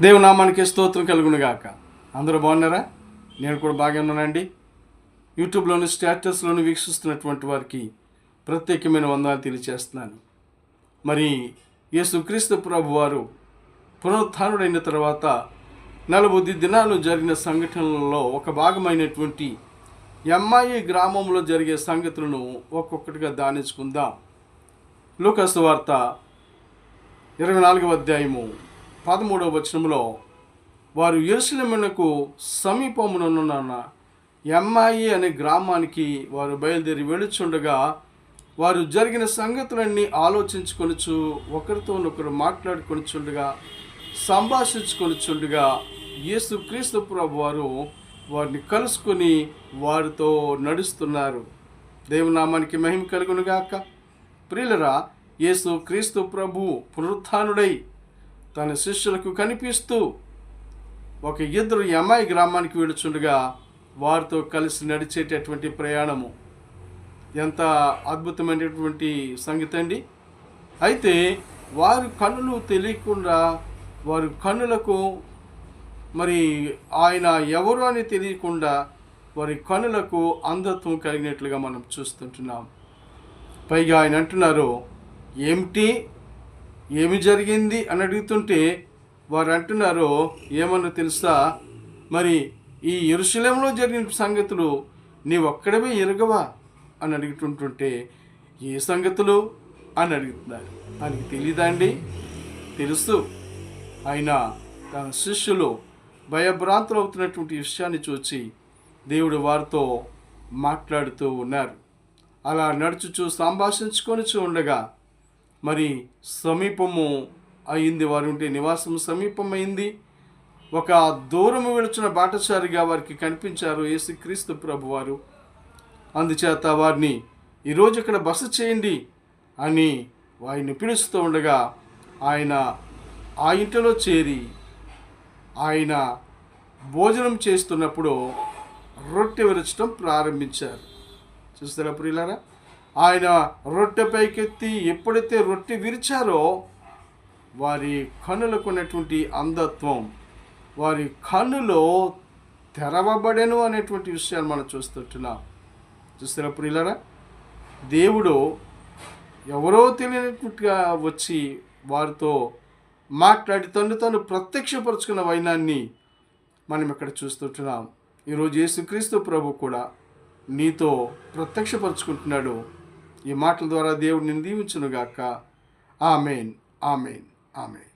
దేవునామానికి స్తోత్రం కలుగునుగాక. అందరూ బాగున్నారా? నేను కూడా బాగా ఉన్నానండి. యూట్యూబ్లోని స్టేటస్లోని వీక్షిస్తున్నటువంటి వారికి ప్రత్యేకమైన వందనాలు తెలియజేస్తున్నాను. మరి యేసుక్రీస్తు ప్రభు వారు పునరుత్థానుడైన తర్వాత 40 దినాలు జరిగిన సంఘటనలలో ఒక భాగమైనటువంటి ఎమ్మాయి గ్రామంలో జరిగే సంగతులను ఒక్కొక్కటిగా ధ్యానించుకుందాం. లూకా సువార్త 24వ అధ్యాయము 13వ వచనంలో వారు యెరూషలేమునకు సమీపమునున్న ఎమ్మాయి అనే గ్రామానికి వారు బయలుదేరి వెళుచుండగా వారు జరిగిన సంగతులన్నీ ఆలోచించుకొనుచు ఒకరితోనొకరు మాట్లాడుకొనుచుండగా సంభాషించుకొనుచుండగా యేసుక్రీస్తు ప్రభు వారు వారిని కలుసుకొని వారితో నడుస్తున్నారు. దేవునామానికి మహిమ కలుగునుగాక. ప్రియులరా, యేసుక్రీస్తు ప్రభు పునరుత్థానుడై తన శిష్యులకు కనిపిస్తూ ఒక ఇద్దరు ఎమ్మాయి గ్రామానికి వెళుచుండగా వారితో కలిసి నడిచేటటువంటి ప్రయాణము ఎంత అద్భుతమైనటువంటి సంగతి అండి. అయితే వారి కన్నులు తెలియకుండా, వారి కన్నులకు మరి ఆయన ఎవరు అని తెలియకుండా వారి కన్నులకు అంధత్వం కలిగినట్లుగా మనం చూస్తుంటున్నాం. పైగా ఆయన అంటున్నారు, ఏమి జరిగింది అని అడుగుతుంటే వారు అంటున్నారు, ఏమన్నా తెలుసా, మరి ఈ యెరూషలేములో జరిగిన సంగతులు నీవు ఒక్కడమే ఎరగవా అని అడుగుతుంటుంటే ఏ సంగతులు అని అడుగుతున్నారు. ఆయనకి తెలియదా అండి? తెలుసు. ఆయన తన శిష్యులు భయభ్రాంతులు అవుతున్నటువంటి విషయాన్ని చూచి దేవుడు వారితో మాట్లాడుతూ ఉన్నారు. అలా నడుచుచూ సంభాషించుకొని ఉండగా మరి సమీపము అయింది. వారు ఉంటే నివాసం సమీపమైంది. ఒక దూరము వెళుచున్న బాటసారిగా వారికి కనిపించారు యేసుక్రీస్తు ప్రభు వారు. అందుచేత వారిని ఈరోజు ఇక్కడ బస చేయండి అని వారిని పిలుస్తూ ఉండగా ఆయన ఆ ఇంటిలో చేరి ఆయన భోజనం చేస్తున్నప్పుడు రొట్టె విరచడం ప్రారంభించారు. చూస్తారా ప్రియులారా? ఆయన రొట్టె పైకెత్తి ఎప్పుడైతే రొట్టె విరిచారో వారి కన్నులకు ఉన్నటువంటి అంధత్వం వారి కన్నులో తెరవబడెను అనేటువంటి విషయాన్ని మనం చూస్తుంటున్నాం. చూస్తారా ప్రియులారా? దేవుడు ఎవరో తెలియనట్టుగా వచ్చి వారితో మాట్లాడి తను ప్రత్యక్షపరుచుకున్న వైనాన్ని మనం ఇక్కడ చూస్తుంటున్నాం. ఈరోజు యేసుక్రీస్తు ప్రభు కూడా నీతో ప్రత్యక్షపరుచుకుంటున్నాడు. ఈ మాటల ద్వారా దేవుడు నిన్ను దీవించునుగాక. ఆమేన్, ఆమేన్, ఆమేన్.